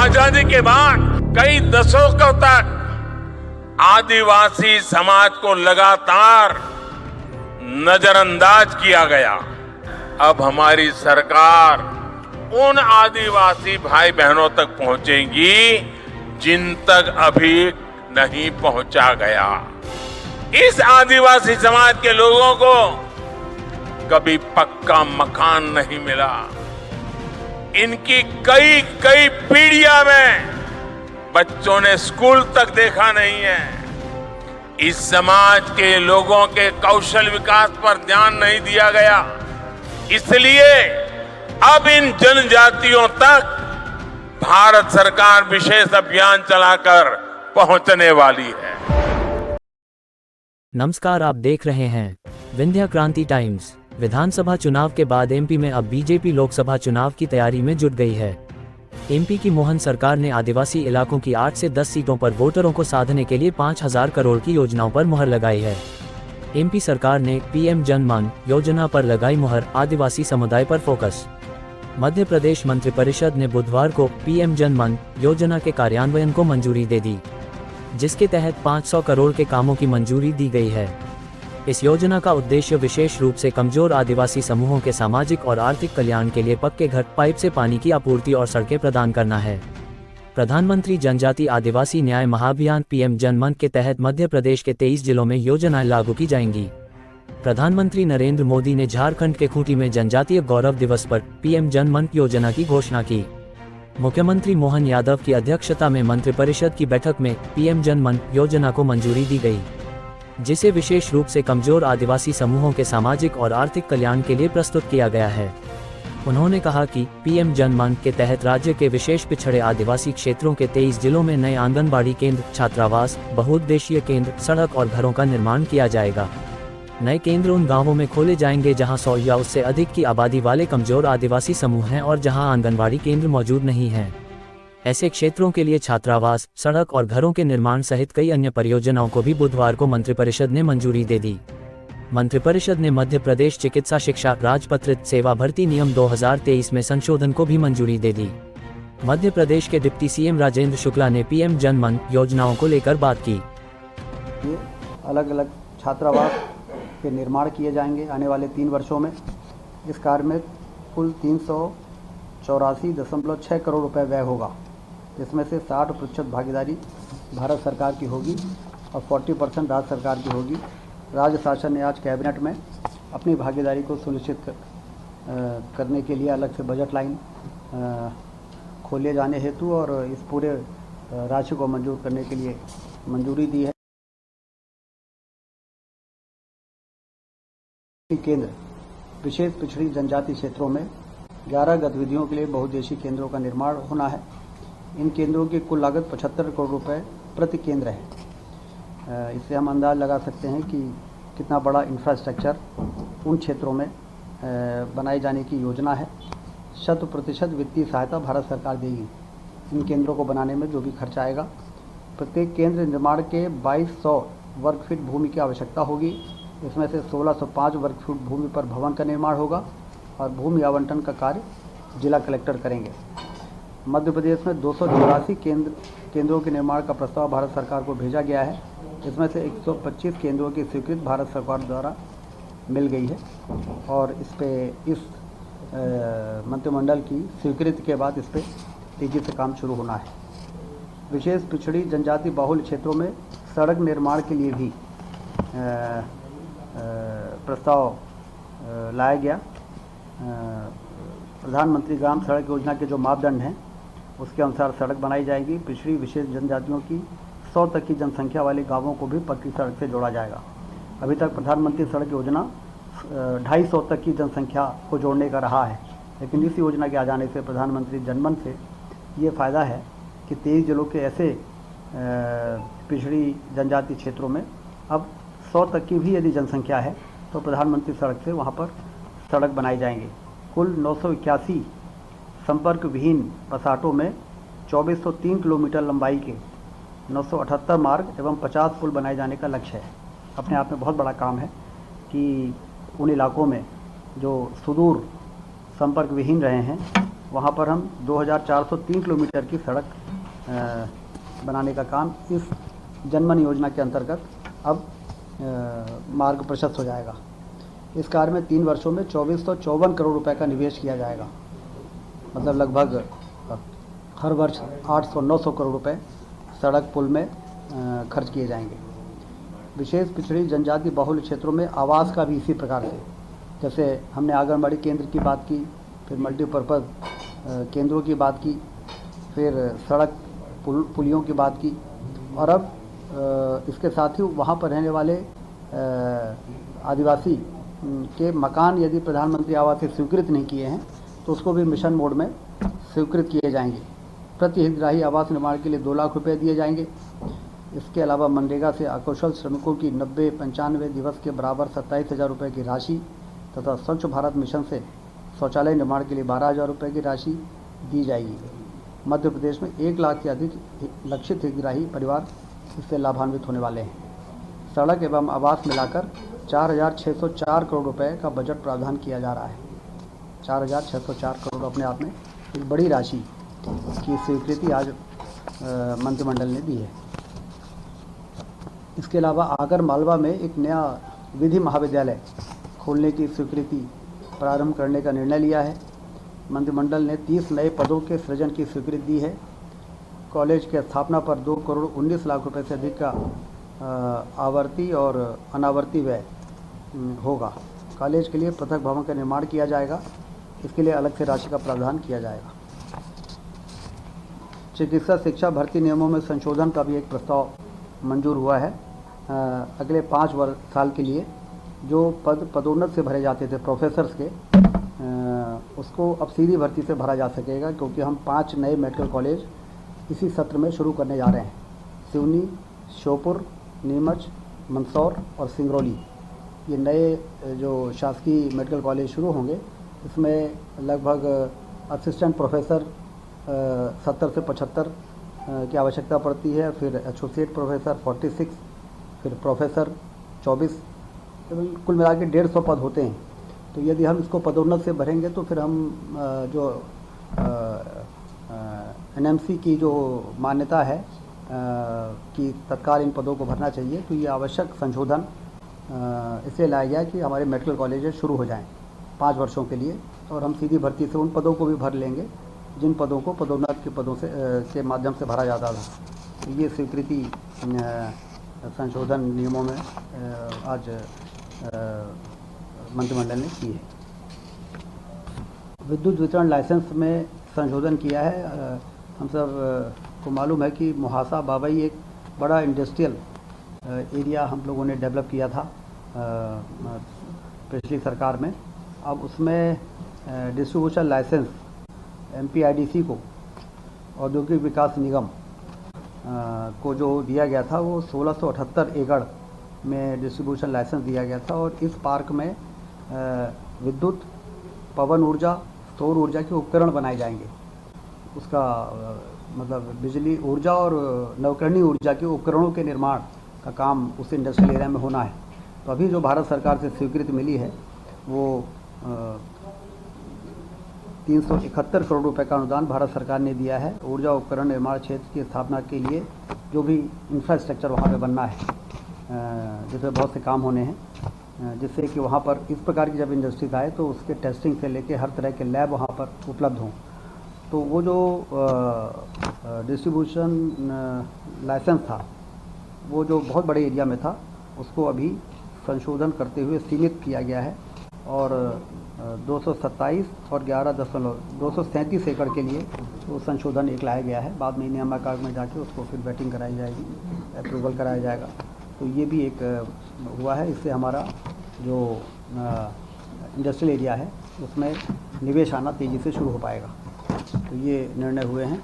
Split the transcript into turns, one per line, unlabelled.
आजादी के बाद कई दशकों तक आदिवासी समाज को लगातार नजरअंदाज किया गया। अब हमारी सरकार उन आदिवासी भाई बहनों तक पहुंचेगी जिन तक अभी नहीं पहुंचा गया। इस आदिवासी समाज के लोगों को कभी पक्का मकान नहीं मिला। इनकी कई कई पीढ़ियां में बच्चों ने स्कूल तक देखा नहीं है। इस समाज के लोगों के कौशल विकास पर ध्यान नहीं दिया गया। इसलिए अब इन जनजातियों तक भारत सरकार विशेष अभियान चलाकर पहुंचने वाली है।
नमस्कार, आप देख रहे हैं विंध्य क्रांति टाइम्स। विधानसभा चुनाव के बाद एमपी में अब बीजेपी लोकसभा चुनाव की तैयारी में जुट गई है। एमपी की मोहन सरकार ने आदिवासी इलाकों की 8 से 10 सीटों पर वोटरों को साधने के लिए 5,000 करोड़ की योजनाओं पर मुहर लगाई है। एमपी सरकार ने पीएम जन मन योजना पर लगाई मुहर, आदिवासी समुदाय पर फोकस। मध्य प्रदेश मंत्रिपरिषद ने बुधवार को पीएम जन मन योजना के कार्यान्वयन को मंजूरी दे दी, जिसके तहत 500 करोड़ के कामों की मंजूरी दी गई है। इस योजना का उद्देश्य विशेष रूप से कमजोर आदिवासी समूहों के सामाजिक और आर्थिक कल्याण के लिए पक्के घर, पाइप से पानी की आपूर्ति और सड़कें प्रदान करना है। प्रधानमंत्री जनजाति आदिवासी न्याय महाअभियान पीएम जन मन के तहत मध्य प्रदेश के 23 जिलों में योजनाएं लागू की जाएंगी। प्रधानमंत्री नरेंद्र मोदी ने झारखंड के खूंटी में जनजातीय गौरव दिवस पर पीएम जन मन योजना की घोषणा की। मुख्यमंत्री मोहन यादव की अध्यक्षता में मंत्रिपरिषद की बैठक में पीएम जन मन योजना को मंजूरी दी गई, जिसे विशेष रूप से कमजोर आदिवासी समूहों के सामाजिक और आर्थिक कल्याण के लिए प्रस्तुत किया गया है। उन्होंने कहा कि पीएम जन मन के तहत राज्य के विशेष पिछड़े आदिवासी क्षेत्रों के 23 जिलों में नए आंगनबाड़ी केंद्र, छात्रावास, बहुउद्देशीय केंद्र, सड़क और घरों का निर्माण किया जाएगा। नए केंद्र उन गांवों में खोले जाएंगे जहां 100 या उससे अधिक की आबादी वाले कमजोर आदिवासी समूह हैं और जहां आंगनबाड़ी केंद्र मौजूद नहीं हैं। ऐसे क्षेत्रों के लिए छात्रावास, सड़क और घरों के निर्माण सहित कई अन्य परियोजनाओं को भी बुधवार को मंत्रिपरिषद ने मंजूरी दे दी। मंत्रिपरिषद ने मध्य प्रदेश चिकित्सा शिक्षा राजपत्रित सेवा भर्ती नियम 2023 में संशोधन को भी मंजूरी दे दी। मध्य प्रदेश के डिप्टी सीएम राजेंद्र शुक्ला ने पीएम जन मन योजनाओं को लेकर बात की।
ये अलग अलग छात्रावास के निर्माण किए जाएंगे आने वाले 3 वर्षों में। इस कार्य में कुल 384.6 करोड़ रुपए व्यय होगा, जिसमें से 60% भागीदारी भारत सरकार की होगी और 40% राज्य सरकार की होगी। राज्य शासन ने आज कैबिनेट में अपनी भागीदारी को सुनिश्चित करने के लिए अलग से बजट लाइन खोले जाने हेतु और इस पूरे राशि को मंजूर करने के लिए मंजूरी दी है। केंद्र विशेष पिछड़ी जनजाति क्षेत्रों में 11 गतिविधियों के लिए बहुउद्देशीय केंद्रों का निर्माण होना है। इन केंद्रों की कुल लागत 75 करोड़ रुपए प्रति केंद्र है। इससे हम अंदाज लगा सकते हैं कि कितना बड़ा इंफ्रास्ट्रक्चर उन क्षेत्रों में बनाए जाने की योजना है। 100% वित्तीय सहायता भारत सरकार देगी इन केंद्रों को बनाने में जो भी खर्च आएगा। प्रत्येक केंद्र निर्माण के 2200 वर्ग फीट भूमि की आवश्यकता होगी। इसमें से 1605 वर्ग फीट भूमि पर भवन का निर्माण होगा और भूमि आवंटन का कार्य जिला कलेक्टर करेंगे। मध्य प्रदेश में 284 केंद्रों के निर्माण का प्रस्ताव भारत सरकार को भेजा गया है। इसमें से 125 केंद्रों की स्वीकृति भारत सरकार द्वारा मिल गई है और इस मंत्रिमंडल की स्वीकृति के बाद इस पर तेजी से काम शुरू होना है। विशेष पिछड़ी जनजाति बाहुल क्षेत्रों में सड़क निर्माण के लिए भी प्रस्ताव लाया गया। प्रधानमंत्री ग्राम सड़क योजना के जो मापदंड हैं उसके अनुसार सड़क बनाई जाएगी। पिछड़ी विशेष जनजातियों की 100 तक की जनसंख्या वाले गांवों को भी पक्की सड़क से जोड़ा जाएगा। अभी तक प्रधानमंत्री सड़क योजना 250 तक की जनसंख्या को जोड़ने का रहा है, लेकिन इस योजना के आ जाने से प्रधानमंत्री जनमन से ये फ़ायदा है कि 23 जिलों के ऐसे पिछड़ी जनजाति क्षेत्रों में अब 100 तक की भी यदि जनसंख्या है तो प्रधानमंत्री सड़क से वहाँ पर सड़क बनाई जाएंगी। कुल 981 संपर्क विहीन बसाटों में 2403 किलोमीटर लंबाई के 978 मार्ग एवं 50 पुल बनाए जाने का लक्ष्य है। अपने आप में बहुत बड़ा काम है कि उन इलाकों में जो सुदूर संपर्क विहीन रहे हैं वहाँ पर हम 2403 किलोमीटर की सड़क बनाने का काम इस जनमन योजना के अंतर्गत अब मार्ग प्रशस्त हो जाएगा। इस कार्य में 3 वर्षों में 2454 करोड़ रुपए का निवेश किया जाएगा। मतलब लगभग हर वर्ष 800-900 करोड़ रुपए सड़क पुल में खर्च किए जाएंगे। विशेष पिछड़ी जनजाति बहुल क्षेत्रों में आवास का भी इसी प्रकार से, जैसे हमने आंगनबाड़ी केंद्र की बात की, फिर मल्टीपर्पज़ केंद्रों की बात की, फिर सड़क पुलियों की बात की, और अब इसके साथ ही वहाँ पर रहने वाले आदिवासी के मकान यदि प्रधानमंत्री आवास से स्वीकृत नहीं किए हैं तो उसको भी मिशन मोड में स्वीकृत किए जाएंगे। प्रति हितग्राही आवास निर्माण के लिए 2 लाख रुपए दिए जाएंगे। इसके अलावा मनरेगा से अकुशल श्रमिकों की 90-95 दिवस के बराबर 27,000 रुपये की राशि तथा स्वच्छ भारत मिशन से शौचालय निर्माण के लिए 12,000 रुपये की राशि दी जाएगी। मध्य प्रदेश में 1 लाख से अधिक लक्षित हितग्राही परिवार इससे लाभान्वित होने वाले हैं। सड़क एवं आवास मिलाकर 4,604 करोड़ रुपए का बजट प्रावधान किया जा रहा है। 4,604 करोड़ अपने आप में एक बड़ी राशि की स्वीकृति आज मंत्रिमंडल ने दी है। इसके अलावा आगर मालवा में एक नया विधि महाविद्यालय खोलने की स्वीकृति प्रारंभ करने का निर्णय लिया है। मंत्रिमंडल ने 30 नए पदों के सृजन की स्वीकृति दी है। कॉलेज की स्थापना पर 2 करोड़ 19 लाख रुपए से अधिक का आवर्ती और अनावर्ती व्यय होगा। कॉलेज के लिए पृथक भवन का निर्माण किया जाएगा। इसके लिए अलग से राशि का प्रावधान किया जाएगा। चिकित्सा शिक्षा भर्ती नियमों में संशोधन का भी एक प्रस्ताव मंजूर हुआ है। अगले 5 साल के लिए जो पदोन्नत से भरे जाते थे प्रोफेसर्स के, उसको अब सीधी भर्ती से भरा जा सकेगा, क्योंकि हम 5 नए मेडिकल कॉलेज इसी सत्र में शुरू करने जा रहे हैं। सिवनी, श्योपुर, नीमच, मंदसौर और सिंगरौली, ये नए जो शासकीय मेडिकल कॉलेज शुरू होंगे। इसमें लगभग असिस्टेंट प्रोफेसर 70 से 75 की आवश्यकता पड़ती है, फिर एसोसिएट प्रोफेसर 46, फिर प्रोफेसर 24, कुल मिला के 150 पद होते हैं। तो यदि हम इसको पदोन्नत से भरेंगे तो फिर हम जो एनएमसी की जो मान्यता है कि तत्काल इन पदों को भरना चाहिए, तो ये आवश्यक संशोधन इसलिए लाया गया कि हमारे मेडिकल कॉलेजेस शुरू हो जाएं 5 वर्षों के लिए, और हम सीधी भर्ती से उन पदों को भी भर लेंगे जिन पदों को पदोन्नत के पदों से के माध्यम से भरा जाता था। तो ये स्वीकृति संशोधन नियमों में आज मंत्रिमंडल ने की है। विद्युत वितरण लाइसेंस में संशोधन किया है। हम सब को मालूम है कि मुहासा बाबई एक बड़ा इंडस्ट्रियल एरिया हम लोगों ने डेवलप किया था पिछली सरकार में। अब उसमें डिस्ट्रीब्यूशन लाइसेंस MPIDC को, औद्योगिक विकास निगम को जो दिया गया था, वो 1678 एकड़ में डिस्ट्रीब्यूशन लाइसेंस दिया गया था। और इस पार्क में विद्युत, पवन ऊर्जा, सौर ऊर्जा के उपकरण बनाए जाएंगे। उसका मतलब बिजली ऊर्जा और नवकरणीय ऊर्जा के उपकरणों के निर्माण का काम उस इंडस्ट्रियल एरिया में होना है। तो अभी जो भारत सरकार से स्वीकृति मिली है वो 371 करोड़ रुपए का अनुदान भारत सरकार ने दिया है ऊर्जा उपकरण निर्माण क्षेत्र की स्थापना के लिए। जो भी इंफ्रास्ट्रक्चर वहाँ पे बनना है, जिसमें बहुत से काम होने हैं, जिससे कि वहाँ पर इस प्रकार की जब इंडस्ट्रीज आए तो उसके टेस्टिंग से लेके हर तरह के लैब वहाँ पर उपलब्ध हों। तो वो जो डिस्ट्रीब्यूशन लाइसेंस था, वो जो बहुत बड़े एरिया में था, उसको अभी संशोधन करते हुए सीमित किया गया है और 227 और 237 एकड़ के लिए वो संशोधन एक लाया गया है। बाद में नियामक में जाके उसको फिर वेटिंग कराई जाएगी, अप्रूवल कराया जाएगा। तो ये भी एक हुआ है। इससे हमारा जो इंडस्ट्रियल एरिया है उसमें निवेश आना तेज़ी से शुरू हो पाएगा। तो ये निर्णय हुए हैं।